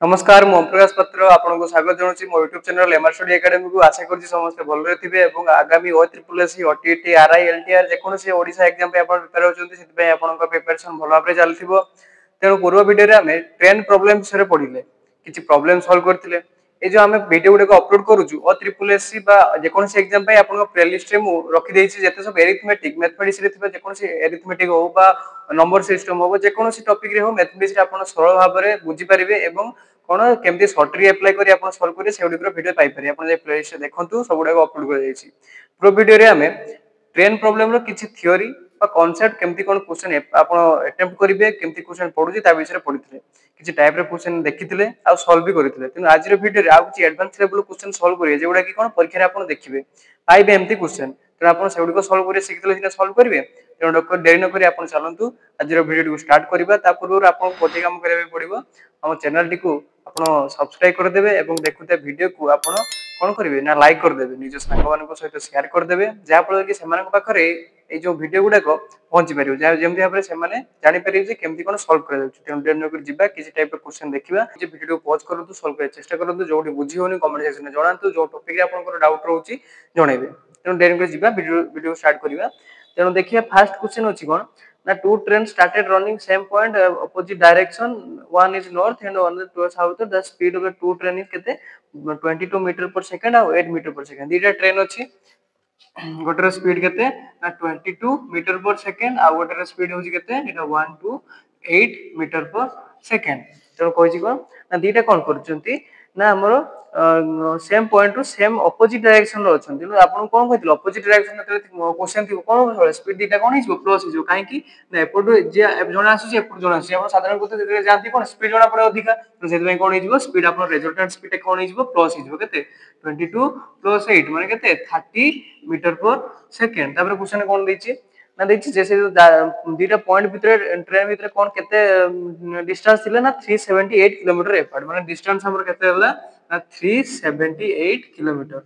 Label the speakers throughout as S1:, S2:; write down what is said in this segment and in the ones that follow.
S1: नमस्कार मु प्रकाश पात्र आपको स्वागत जनाऊँ मो YouTube channel MR study academy को आशा करुँच समस्त भलरे थे आगामी OSSC OTT RI LTR जेकोसी ओडिशा एग्जाम प्रिपेयर होती प्रिपरेशन भल भाव चलती तेणु पूर्व वीडियो आम ट्रेन प्रोब्लेम विषय पढ़ले किसी प्रोब्लेम सॉल्व करते ये जो आम वीडियो गुड़ाक अपलोड करुचु OSSC जेकोसी एग्जाम प्लेलिस्ट में रखी जिते सब एरिथमेटिक मैथमेटिक्स जेकोसी एरिथमेटिक हो नंबर सिस्टम हो जेकोसी टॉपिक रे हो मैथमेटिक्स आप सरल भाव में बुझीपारे कौन केमती सर्टरी अप्लाई करी आप सॉल्व करेंगे से गुड़िक वीडियो पाइपर आप प्लेलिस्ट देखो सब गुड़ाक अपलोड कर प्रो वीडियो आम ट्रेन प्रोब्लेम किसी थियोरी कॉन्सेप्ट केमती कौन क्वेश्चन आप अटेम्प्ट करेंगे केमती क्वेश्चन पढ़ुची विषय पढ़ी किसी टाइप क्वेश्चन देखी आ सॉल्व भी करते तेणु आज वीडियो आउ किसी एडवांस लेवल क्वेश्चन सॉल्व करेंगे जोड़ा कि कौन परीक्षा आप देखिए पाइबे एमती क्वेश्चन तेणु आप से सॉल्व करेंगे शिखिले सॉल्व करेंगे तेणु डेरी नक आप चलतु आज वीडियो स्टार्ट करवा पूर्व आपको गोटे काम करा पड़ो आम चैनल टी सब्सक्राइब करदे और देखुते वीडियो को आप कौन करेंगे ना लाइक करदे निज सांग मान सहित शेयर करदे जहाँफल कि पाखे ये जो वीडियो गुड़ाक पहुंची पार जमी भाव में जापर केमती कौन सल्व कर किसी टाइप क्वेश्चन देखा वीडियो पॉज करूँ सल्व कर चेष्टा करूँ जो बुझी होनी कमेंट सेक्शन में जनातु जो टॉपिक आप डाउट रोचे जनइबे तेणु डेरी वीडियो स्टार्ट करवा तेणु देखिए फास्ट क्वेश्चन अच्छी कौन ना two trains started running same point opposite direction one is north and one is towards south the speed of the two train is केते 22 मीटर पर सेकंड और 8 मीटर पर सेकंड दीटा ट्रेन अछि गोटर स्पीड केते ना 22 मीटर पर सेकंड आ गोटर speed होछि केते एटा 1 to 8 मीटर पर सेकंड तो कहछि कोन ना दीटा कोन करचंती ना हमरो same point to same opposite direction रो अछंती आपन कोन कहथिल ऑपोजिट डायरेक्शन रे क्वेश्चन थी कोन हो स्पीड दीटा कोन हिजो प्लस हिजो काहे कि ना एपट जे जणा आसी एपट जणा आसी हम साधारण कोते जे जानती कोन स्पीड जणा पड़े अधिका तो सेति में कोन हिजो स्पीड आपन रिजल्टेंट स्पीड कोन हिजो प्लस हिजो केते 22 प्लस 8 माने केते 30 मीटर पर सेकंड तापर क्वेश्चन कोन दैछि ना दैछि जैसे दीटा पॉइंट भीतर ट्रेन भीतर कोन केते डिस्टेंस थिले ना 378 किलोमीटर एपार्ट माने डिस्टेंस हमर केते होला ना 378 किलोमीटर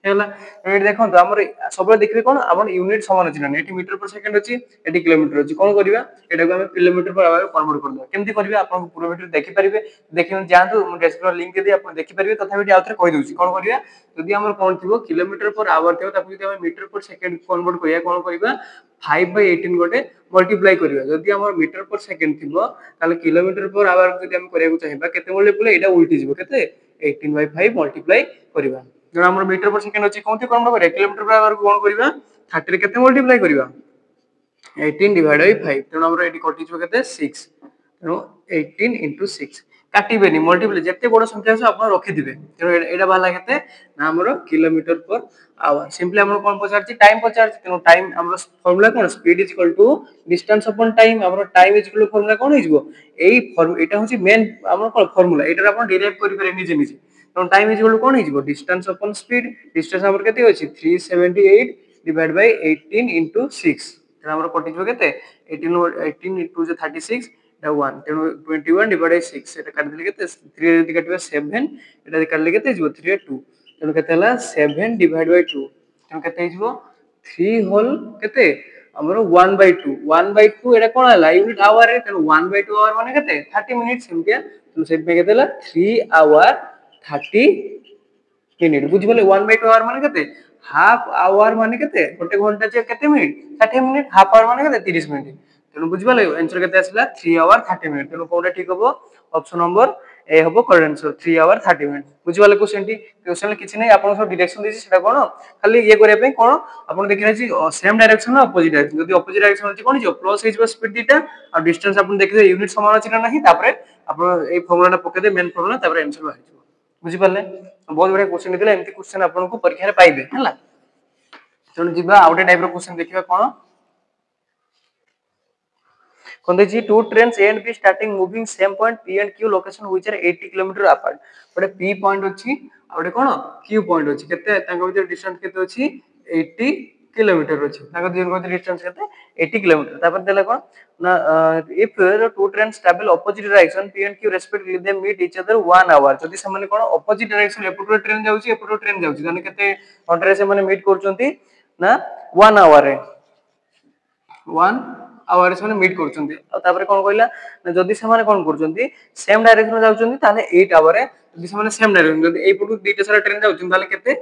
S1: हेला एट देखो हमर सब देखबे कोन हमर यूनिट समान अछि ना एटी मीटर पर सेकंड अछि एटी किलोमीटर अछि कोन करबा एटा को हम किलोमीटर पर आवर कन्वर्ट कर दो केमती करबा आपन पूरा वीडियो देखि परिबे देखि जानतु डिस्क्रिप्शन लिंक दे आपन देखि परिबे तथा वीडियो आउथरे कहि दोछि कोन करबा यदि हमर कोन थिबो किलोमीटर पर आवर थिबो ताकि यदि हम मीटर पर सेकंड कन्वर्ट करिया कोन करबा 5/18 गोटे मल्टीप्लाई करबा यदि हमर मीटर पर सेकंड थिबो ताले किलोमीटर पर आवर यदि हम करिया को चाहिबा केते मल्टीप्लाई एटा उल्टी जिवो केते 18/5 मल्टीप्लाई करबा जो हमर मीटर पर सेकंड अछि कोनते कोन करे किलोमीटर पर आवर कोन करबा 30 रे केते मल्टीप्लाई करबा 18 डिवाइड बाय 5 तेणु हमर एटी कटि जो केते 6 तेणु 18 into 6 काटिबेनी मल्टीप्लाई जत्ते बड़ संख्या से आपण रखि दिबे तेणु एडा बाला केते ना हमर किलोमीटर पर आवर सिंपली हमर कोन पचारछि टाइम पचारछि तेणु टाइम हमर फार्मूला कोन speed is equal to distance upon time हमर time is equal to formula कोन हिजबो एई एटा होछि मेन हमर कोन फार्मूला एटा आपण डिराइव करि पारे निजे निजे तेणु टाइम इज इक्वल टू कोन हिजबो डिस्टेंस अपॉन स्पीड डिस्टेंस हमर केते अछि 378 डिवाइड बाय 18 into 6 तेणु हमर कटि जो केते 18 into 36 এটা 1 তেणु 21 डिवाइड बाय 6 এটা কাটি দিলে কেতে 3 যদি কাটিবা 7 এটা কাটলে কেতে হিজবো 3 रे 2 তেणु কেতে হলা 7 डिवाइड बाय 2 তেणु केते हिजबो 3 होल केते हमरो 1/2 1/2 এটা कोन हला यूनिट आवर रे तेणु 1/2 आवर माने केते 30 मिनिट सिमटिया तेणु सेट में केते हला 3 आवर 30 मिनिट बुझि बोले 1/2 आवर माने केते हाफ आवर माने केते गोटे घंटा जे केते मिनिट 60 मिनिट हाफ आवर माने केते 30 मिनिट तेणु बुझिबाले आंसर केते आसला 3 आवर 30 मिनिट तेणु कोनटा ठीक हबो ऑप्शन नंबर ए हबो करेक्ट आंसर 3 आवर 30 मिनिट बुझिबाले क्वेश्चन किछि नै आपन सब डायरेक्शन दिछि सेटा कोन खाली ये करिया पे कोन आपन देखि रहछि सेम डायरेक्शन ना अपोजिट डायरेक्शन यदि अपोजिट डायरेक्शन अछि कोन जो प्लस हिजबो स्पीड दीटा आ डिस्टेंस आपन देखि यूनिट समान अछि ना नाही तापरे आपन ए फार्मूलाटा पके दे मेन फार्मूला तापरे आंसर बाहि जबो बुझिबाले बहुत बढिया क्वेश्चन दिला एमती क्वेश्चन आपन को परीक्षा रे पाइबे हला तेणु जिबा आउटे टाइप रो क्वेश्चन देखिबा कोन Kondeji two trains A and B starting moving same point P and Q location which are 80 km apart. But P point अछि आउटे कोन Q point अछि केते तांको भीतर डिस्टेंस केते अछि 80 किलोमीटर अछि तांको भीतर डिस्टेंस केते 80 किलोमीटर तापर देला कोन ना if the two trains travel opposite direction P and Q respectively they meet each other 1 hour जदि से माने कोन opposite direction एपटो ट्रेन जाउछि एपटो ट्रेन जाउछि माने केते घंटा से माने मीट करचंती ना 1 hour रे 1 आवर से मीट करछंती आ तापर कोन कहला जदी से माने कोन करछंती सेम डायरेक्शन जाउछंती ताले 8 आवर रे जदी से माने सेम डायरेक्शन जदी एई पटु दीटा सारा ट्रेन जाउछंती ताले केते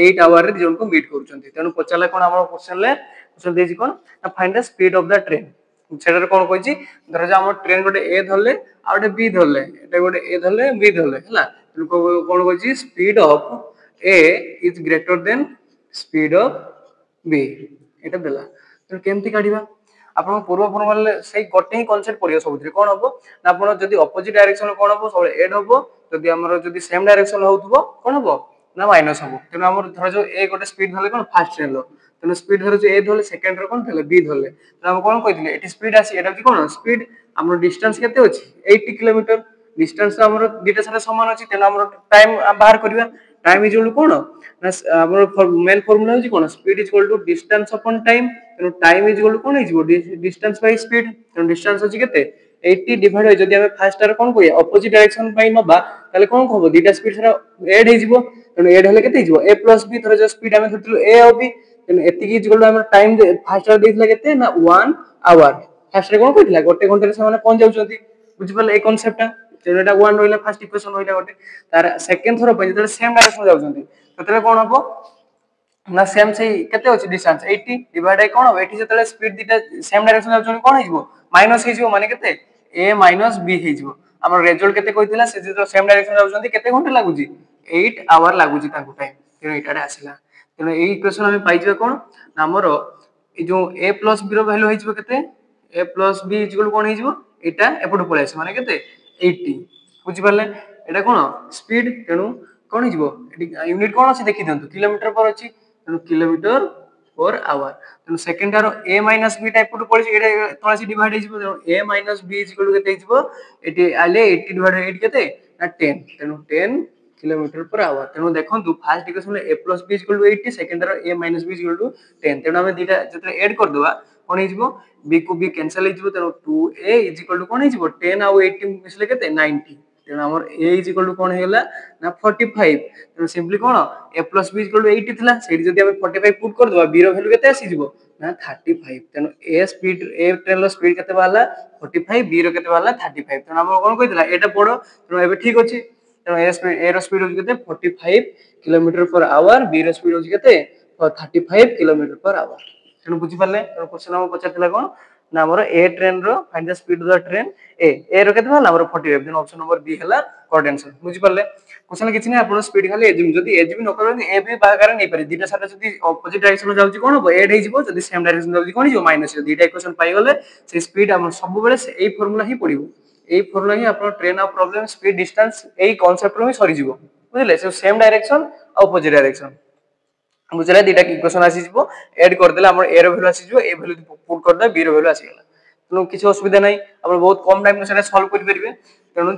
S1: 8 आवर रे जन को मीट करछंती तेनु पचाला कोन हमर क्वेश्चन ले क्वेश्चन देछि कोन ना find the speed of the train सेटर कोन कहछि धर जा हमर ट्रेन गोटे ए धरले आ गोटे बी धरले एटा गोटे ए धरले बी धरले हला तेनु कोन कहछि speed of A is greater than speed of B एटा देला तेनु केमति काढिबा आपण पूर्व फॉर्मूला से गोटे ही कांसेप्ट पड़ियो सबथि कोन हबो ना आपण जदी अपोजिट डायरेक्शन कोन हबो सब एड हबो जदी हमर जदी सेम डायरेक्शन होउथबो कोन हबो ना माइनस हबो तेनु हमर धर जो ए गोटे स्पीड धले कोन फास्ट ट्रेन लो तेनु स्पीड धर जो ए धले सेकंड रो कोन धले बी धले त हम कोन कहितले एटी स्पीड आसी एटा कोन स्पीड हमर डिस्टेंस केते अछि 80 किलोमीटर डिस्टेंस हमर दीटा सारा समान अछि तेनु हमर टाइम बाहर करबा टाइम इज इक्वल टू कोन ना हमर मेन फार्मूला अछि कोन speed is equal to distance upon time तेनु टाइम इज इक्वल टू कोन हिजबो डिस्टेंस बाय स्पीड तेनु डिस्टेंस अछि केते 80 डिवाइड होय जदी हम फास्ट आर कोन कोय अपोजिट डायरेक्शन बाय नबा ताले कोन कहबो दीटा स्पीड सारा ऐड हिजबो तेनु ऐड हले केते हिजबो a प्लस b थरा जो स्पीड हम धरतिलो a और b तेनु एति इज इक्वल टू हमर टाइम फास्ट आर देथिला केते ना 1 आवर फास्ट रे कोन कहतिला गोटे घंटा रे से माने पहुंच जाउछंती बुझि पले ए कांसेप्ट तेनु एटा 1 होइला फर्स्ट इक्वेशन होइला गोटे तार सेकंड थरो पे जदि सेम डायरेक्शन जाउछंती ततले कोन हबो ना सेम से केते अछि डिस्टेंस 80 डिवाइड बाय कोन 80 जतले स्पीड दिटा सेम डायरेक्शन जाउछन कोन हिजबो माइनस हिजबो माने केते a माइनस b हिजबो हमर रिजल्ट केते कहितला से जे सेम डायरेक्शन जाउछंती केते घंटा लागुची 8 आवर लागुची ताकू टाइम तेनो एटाडे आसिला तेनो एई इक्वेशन हम पाइजबे कोन ना हमर ए जो a प्लस b रो वैल्यू हिजबो केते a प्लस b इक्वल कोन हिजबो एटा एपटो पळे आसे माने केते 80 बुझि परले एटा कोन स्पीड तेनु कोन हिजबो यूनिट कोन अछि देखि दंतु किलोमीटर पर अछि तेनु किलोमीटर पर आवर तेनु सेकंड आरो a minus b type two पड़ी एटा तोलासी डिवाइड हिजबो तेनु a minus b is equal to केते हिजबो एटी आले 80 डिवाइड 8 केते ना 10 तेनु 10 किलोमीटर पर आवर तेनु देखंतु फर्स्ट इक्वेशन में a plus b is equal to 80 second आरो a minus b is equal to 10 तेनु हम दीटा जतरे ऐड कर दवा कोन हिजबो b को b कैंसिल हिजबो तेनु 2a इज इक्वल टू कोन हिजबो 10 आ 80 मिसले केते 90 तेनु हमर a इज इक्वल टू कोन हेला ना 45 तेनु सिंपली कोन a plus b is equal to 80 थिला सेठी जदी हम 45 पुट कर दवा b रो वैल्यू केते आसी जिवो ना 35 तेनु a speed a train low speed केते बाला 45 b रो केते बाला 35 तेनु हम कोन कहितला एटा पडो तेनु एबे ठीक अछि तेनु a रो स्पीड होछि केते 45 kilometre per our b row speed होछि केते 35 किलोमीटर पर आवर तेनु बुझि परले तेनु क्वेश्चन हम पछातिला कोन ना हमर ए ट्रेन रो find the speed of the train ए रो केते होला हमर 45 देन ऑप्शन नंबर बी हला करेक्ट आंसर बुझि परले क्वेश्चन किछि नै आपण स्पीड खाली एजिम जदी एजिम न करबे ए भी बागार नै पारे दीटा सारा जदी अपोजिट डायरेक्शन जाउची कोन हो एड हे जिवो जदी सेम डायरेक्शन जाउची कोन हिजो माइनस दीटा इक्वेशन पाई गले से स्पीड हम सब बेले से एई फार्मूला ही पडिबो एई फार्मूला ही आपण train of problem speed distance एई कांसेप्ट रो ही सरी जिवो बुझले से सेम डायरेक्शन अपोजिट डायरेक्शन बुझले दीटा इक्वेशन आसी जिवो ऐड कर देला हमर ए रो वैल्यू आसी जिवो ए वैल्यू पुट कर दे बी रो वैल्यू आसी गेला तेनु किछि असुविधा नै आपण बहुत कम टाइम में सेटा सॉल्व करि परिबे तेनु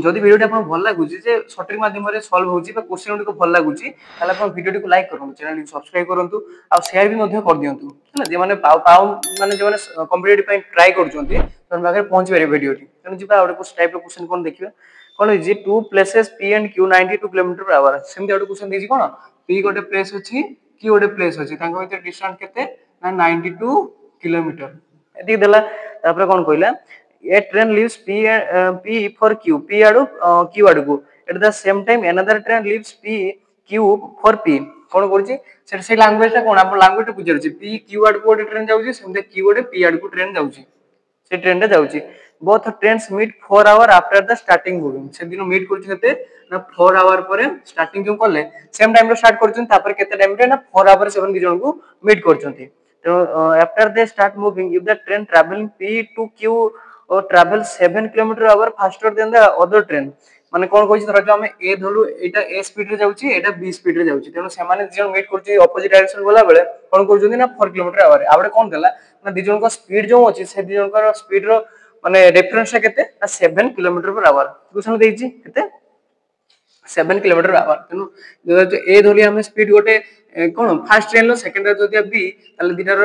S1: जदि वीडियो आपण भल लागुची जे सॉर्टिंग माध्यम रे सॉल्व होची बा क्वेश्चन को भल लागुची ताले आपण वीडियो को लाइक करंतु चैनल को सब्सक्राइब करंतु आ शेयर भी मध्ये कर दियंतु हला जे माने पाउ माने जे माने कॉम्पिटिटिव पे ट्राई करचोंती तन बागे पहुंच बेरे वीडियो टी तेनु जिबा और कुछ टाइप रो क्वेश्चन कोन देखिबा कोन जे two places p and q 92 kilometre per hour same और क्वेश्चन देजी कोन p गोटे प्लेस अछि q गोटे प्लेस अछि तांको भीतर डिस्टेंस केते ना 92 किलोमीटर एति देला तापर कोन कहला a train leaves p for q p आडू q आडू को at the same time another train leaves p q for p कोन करछि से लैंग्वेज ता कोन आपण लैंग्वेज बुझर छी p q आडू को ट्रेन जाउछि सेमते q गोटे p आडू को ट्रेन जाउछि से ट्रेन रे जाउछि both trains meet 4 hour after the starting moving से दिन मीट करछि केते ना 4 आवर परे स्टार्टिंग जो करले सेम टाइम रे स्टार्ट करछन तापर केते टाइम रे ना 4 आवर से दी जन को मीट करछंती तो after they start moving if the train travelling p to q or travel 7 km hour faster than the other train माने कोन कहछि धर जो हम ए धलु एटा ए स्पीड रे जाउछि एटा बी स्पीड रे जाउछि तेनो से माने जन मीट करछि अपोजिट डायरेक्शन बोला बेले कोन करछन्ती ना 4 km hour आबडे कोन देला ना दी जन को स्पीड जो अछि से दी जन को स्पीड रो माने रेफरेंस केते ना 7 km per hour क्वेश्चन देछि केते 7 km per hour तेनु जो ए धोली हम स्पीड गोटे कोन फास्ट ट्रेन लो सेकंड रो जदी बी ताले दिटार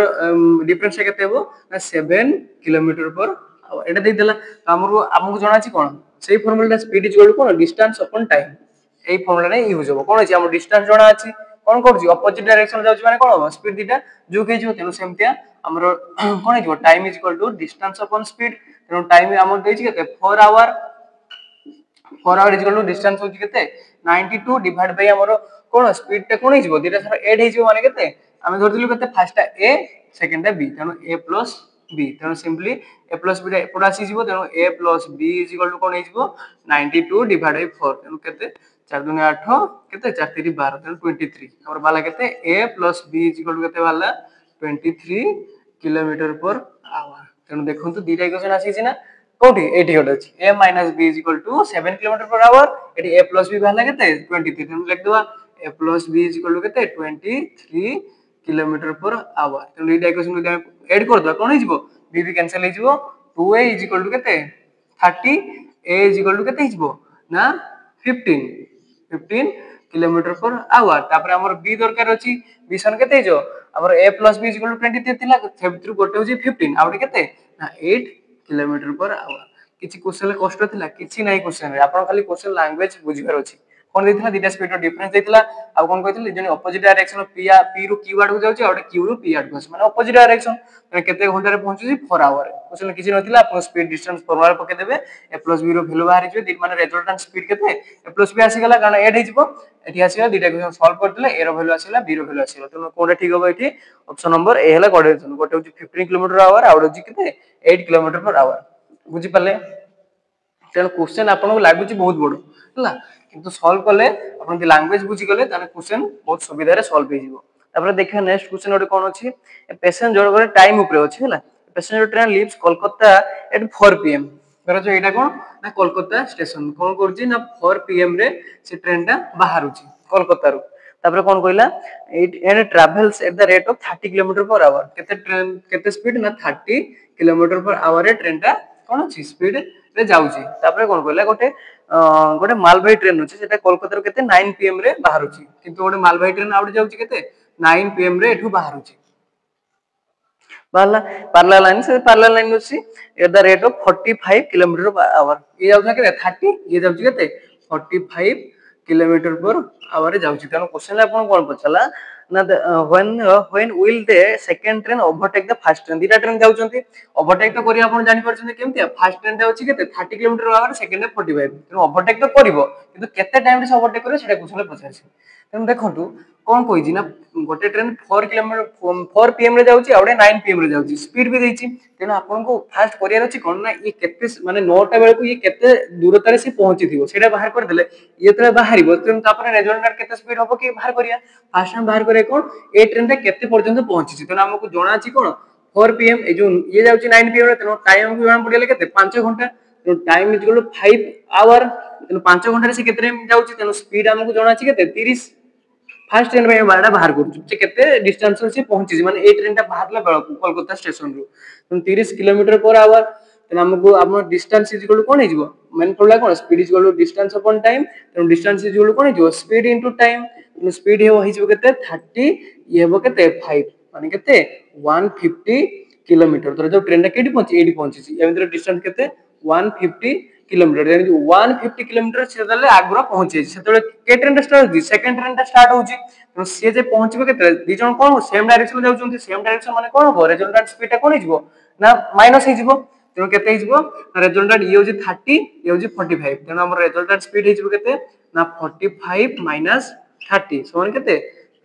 S1: डिफरेंस केते हेबो ना 7 km per hour एटा दे देला हमरो हमकु जणा छी कोन सेही formula speed is equal to कोन डिस्टेंस अपॉन टाइम एई फार्मूला नै यूज होबो कोन अछि हम डिस्टेंस जणा अछि कोन करछि ऑपोजिट डायरेक्शन जाउछि माने कोन हो स्पीड दिटा जो के जो तेनु सेमतिया हमरो कोन हिजो time is equal to distance upon speed तेनु टाइम हमर देछि केते 4 hour 4 hour is equal to distance होछि केते 92 डिवाइड बाय हमरो कोन स्पीड टे कोन हिजो दिटा सर ऐड हिजो माने केते हम धरदिलु केते फर्स्ट ए सेकंड बी तेनु a प्लस b तेनु सिंपली a प्लस b एपडा आसी जिवो तेनु a plus b is equal to कोन हिजो 92 डिवाइड बाय 4 तेनु केते 4 दुने 8 केते 4 3 12 तेनु 23 हमर बाला केते a plus b is equal to केते बाला 23 किलोमीटर पर आवर तेनु देखंतु दीटा इक्वेशन आसी छि ना कोठी एठी गड अछि a - b = 7 kilometre per our एठी a + b बाहला केते 23 तेनु लिख दवा a + b = केते 23 किलोमीटर पर आवर तेनु दीटा इक्वेशन যদি ऐड कर दवा कोन हिजबो b b कैंसिल हिजबो 2a = केते 30 a = केते हिजबो ना 15 किलोमीटर पर आवर तापर हमर b दरकार अछि b सन केते हिजो हमर a + b = 23 थिला सेबथ्रु गोटे होछि 15 आउटे केते ना 8 किलोमीटर पर आवर किछि क्वेश्चन कष्ट थिला किछि नाही क्वेश्चन रे आपण खाली क्वेश्चन लैंग्वेज बुझिबार अछि कोन देथिला दिटा स्पीड रो डिफरेंस देथिला आ कोन कहिथिले जने ऑपोजिट डायरेक्शन p रो q वार्ड को जाउछि आउटे q रो p वार्ड को माने ऑपोजिट डायरेक्शन माने केते घंटा रे पहुंचुछि 4 आवर क्वेश्चन किछि नथिला आपण स्पीड डिस्टेंस फॉर्मूला पके देबे a + b रो वैल्यू बाहर हिजो दिट माने रिजल्टेंट स्पीड केते a + b आसी गला कारण ऐड हिजबो एठी आसीला दिटा क्वेश्चन सॉल्व करथिले a रो वैल्यू आसीला b रो वैल्यू आसीला तो कोनटा ठीक होबो एठी ऑप्शन नंबर ए हला कोऑर्डिनेशन गोटे होछि 15 किलोमीटर आवर आउट होछि केते 8 किलोमीटर पर आवर बुझी पाले तेन क्वेश्चन आपन को लागुची बहुत बड़ हला किंतु सॉल्व करले आपन जे लैंग्वेज बुझी गले ताने क्वेश्चन बहुत सुविधा रे सॉल्व हो जिवो तापर देखिया नेक्स्ट क्वेश्चन ओटे कोन अछि पैसेंजर गोटे टाइम ऊपर अछि हला passenger train leaves Kolkata at 4 pm करा जो एटा कोन ना कोलकाता स्टेशन कोन करछि ना 4 pm रे से ट्रेन ता बाहरुछि कोलकाता रो तापर कोन कहला it and travels at the rate of 30 kilometre per our केते ट्रेन केते स्पीड ना 30 किलोमीटर पर आवर रे ट्रेन ता कोन अछि स्पीड रे जाउछि तापर कोन कहला गोटे मालबाही ट्रेन अछि सेटा कोलकाता रो केते 9 pm रे बाहरुछि किंतु गोटे मालबाही ट्रेन आउट जाउछि केते 9 pm रे एठु बाहरुछि पार्लर लाइन से पार्लर लाइन अछि at the rate of 45 kilometre per our ये जाउछि केते 30 ये जाउछि केते 45 किलोमीटर पर आवर जाउछि तनो क्वेश्चन आपन कोन पछला ना when will the second train overtake the first train दीटा ट्रेन जाउछंती ओवरटेक तो करी आपन जानि परछंती केमतिया फर्स्ट ट्रेन जाउछि केते 30 किलोमीटर पर आवर सेकंड 45 तनो ओवरटेक तो करिवो किंतु केते टाइम रे ओवरटेक करिवो सेटा क्वेश्चन पछाछि तनो देखंतु कोन कहि जिना गोटे ट्रेन 4 किलोमीटर 4 pm रे जाउछि आउडे 9 pm रे जाउछि स्पीड भी दैछि तेनो आपन को फास्ट करियर अछि कोन ना ये केते माने 9 टा बेल को ये केते दूरता रे से पहुंची थिवो सेटा बाहर कर देले ये तले बाहरिबो तेनो तापर रेजल्ट केते स्पीड होबो कि बाहर करिया फास्ट टाइम बाहर करे कोन ए ट्रेन रे केते पर्यंत पहुंची छि तेनो हमको जणा अछि कोन 4 pm ए जो ये जाउछि 9 pm रे तेनो टाइम हमको जणा पडिले केते 5 घंटा तेनो time is equal to 5 hour तेनो 5 घंटा रे से केते टाइम जाउछि तेनो स्पीड हमको जणा अछि केते 30 फास्ट ट्रेन में बारडा बाहर करू जे केते डिस्टेंस से पहुंची माने ए ट्रेन ता बाहरला बेल कोलकाता स्टेशन रो 30 किलोमीटर पर आवर तने हमको आपन डिस्टेंस इज इक्वल टू कोन हिजबो मेन पडला कोन speed is equal to distance upon time तने डिस्टेंस इज इक्वल टू कोन हिजबो स्पीड इनटू टाइम तने स्पीड हे हिजबो केते 30 ये हेबो केते 5 माने केते 150 किलोमीटर तो जो ट्रेन ता केडी पहुंची एडी पहुंची एमित्र डिस्टेंस केते 150 किलोमीटर यानी 150 किलोमीटर से दले आगरा पहुंचे सेतले के ट्रेन स्टार्ट होजी सेकंड ट्रेन ता स्टार्ट होजी तो से जे पहुंचबे के दी जण कोन सेम डायरेक्शन जाउछंती सेम डायरेक्शन माने कोन हो रिजल्टेंट स्पीड ता कोन हिजबो ना माइनस हिजबो तेनो केते हिजबो रिजल्टेंट ये होजी 30 ये होजी 45 तेनो हमर रिजल्टेंट स्पीड हिजबो केते ना 45 माइनस 30 समान केते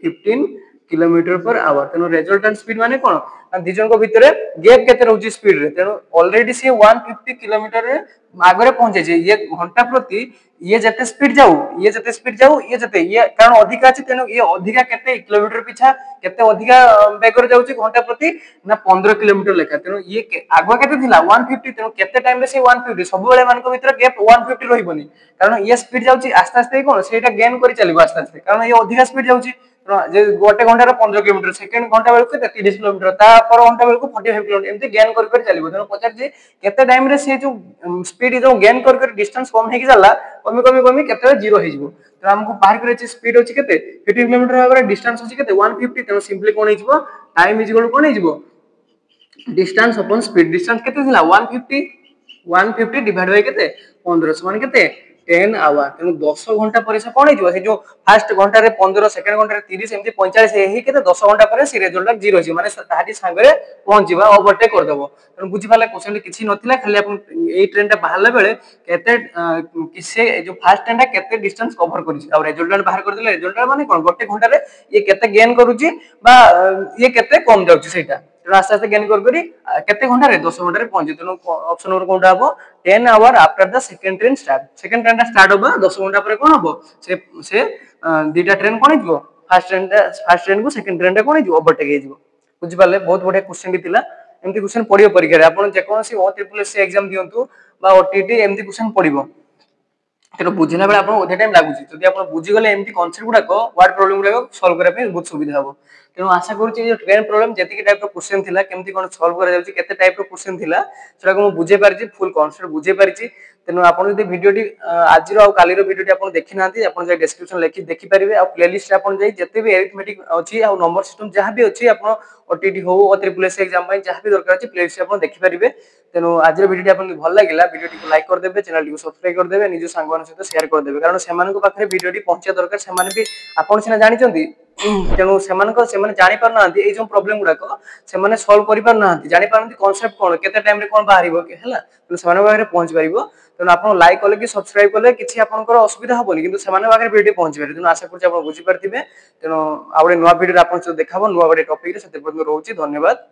S1: 15 किलोमीटर पर आवर तेनो रिजल्टेंट स्पीड माने कोन दी जण को भितरे गैप केते रहउची स्पीड रे तेनो ऑलरेडी से 150 किलोमीटर रे आगरे पहुंचे जे ये घंटा प्रति ये जते स्पीड जाऊ ये जते ये कारण अधिक अछि तेनो ये अधिका केते किलोमीटर पिछा केते अधिका बेगर जाउची घंटा प्रति ना 15 किलोमीटर लेखा तेनो ये आगवा केते थिला 150 तेनो केते टाइम रे से 150 सब बेले मान को भीतर गैप 150 रहिबनी कारण ये स्पीड जाउची आस्ते आस्ते कोन सेटा गेन करि चलिबो आस्ते आस्ते कारण ये अधिका स्पीड जाउची जे गोटे घंटा रे 15 किलोमीटर सेकंड घंटा बेल को 30 किलोमीटर ता पर घंटा बेल को 45 किलोमीटर एमती गेन कर कर चलिबो तेनो पचार जे केते टाइम रे से जो स्पीड जो गेन कर कर डिस्टेंस कम हे कि जाला कमी केते जीरो हे जिवो तो हमको बाहर करे स्पीड होची केते 15 किलोमीटर आगर डिस्टेंस होची केते 150 तेनो सिंपली कोन हे जिवो टाइम इज इक्वल कोन हे जिवो डिस्टेंस अपॉन स्पीड डिस्टेंस केते थिला 150 डिवाइड बाय केते 15 समान केते 10 आवर तेणु 10 घंटा पर से कौन हो जो फास्ट घंटा 15 सेकेंड घंटा 30 एमती 45 के 10 घंटा पर से रिजल्ट जीरो हो माने ताहाटी सांगरे पहुंच जा ओवरटेक कर देबो तेणु बुझी पाले क्वेश्चन किछि नथिला खाली अपन ए ट्रेन टा बाहरला बेले केते किसे जो फास्ट ट्रेन टा केते डिस्टेंस कवर करिछि और रिजल्ट बाहर कर देले रिजल्ट माने कोन गोटे घंटा रे ये केते गेन करूछि बा ये केते कम जाउछि सेटा तेणु आस्ते आस्ते गेन कर केते घंटा रे 10 घंटा रे पहुंच तेणु ऑप्शन नंबर कोनटा हबो 10 hour after the second train start होबा 10 घंटा पर कोन हबो से दीटा ट्रेन कोन हिजो फास्ट ट्रेन को सेकंड ट्रेन रे कोन हिजो ओवरटेक हिजो बुझि पाले बहुत बढ़िया क्वेश्चन दिला एमती क्वेश्चन पड़ियो परीक्षा रे आपण जे कोनसी ओ ट्रिपल एस एग्जाम दियंतु बा ओटीटी एमती क्वेश्चन पड़िबो तेणु बुझिला बेले आपन ओधे टाइम लागुची जदि आपन बुझि गले एमती कांसेप्ट गुडा को वर्ड प्रॉब्लम गुडा सॉल्व करा पे बहुत सुविधा हबो तेणु आशा करूची जे ट्रेन प्रॉब्लम जेतिकी टाइप रो क्वेश्चन थिला केमती कोन सॉल्व करा जाउची केते टाइप रो क्वेश्चन थिला सेटा को मु बुझे पारची फुल कांसेप्ट बुझे पारची तेणु आपन जदि वीडियोटी आज रो आ काली रो वीडियोटी आपन देखि नांती आपन जे डिस्क्रिप्शन लेखि देखि परिबे आ प्लेलिस्ट आपन जाई जते भी अरिथमेटिक अछि आ नंबर सिस्टम जहां भी अछि आपन ओटीटी हो ओ ट्रिपल एस एग्जाम पई जहां भी दरकार अछि प्लेलिस्ट आपन देखि परिबे तेणु आज वीडियो आपन भल लागिला वीडियो को लाइक कर देबे चैनल को सब्सक्राइब कर देबे निज सांग मान सहित शेयर कर देबे कारण सेमान को पाखरे वीडियो पहुंचा दरकार सेमान भी आपन सिना जानि चंदी तेणु सेमान को सेमान जानि पार नांती ए जो प्रॉब्लम गुडा को सेमान सॉल्व करि पार नांती जानि पारंती कांसेप्ट कोन केते टाइम रे कोन बाहरिबो के हला तेणु सेमान पाखरे पहुंच परिबो तेणु आपन लाइक कले कि सब्सक्राइब कले किछि आपनकर असुविधा हबोनी किंतु सेमान पाखरे वीडियो पहुंच पारे तेणु आशा करछि आपन बुझि पारथिबे तेणु आउडे नवा वीडियो आपन से देखाबो नवा बडे टॉपिक रे सेते पर्यंत रहउची धन्यवाद।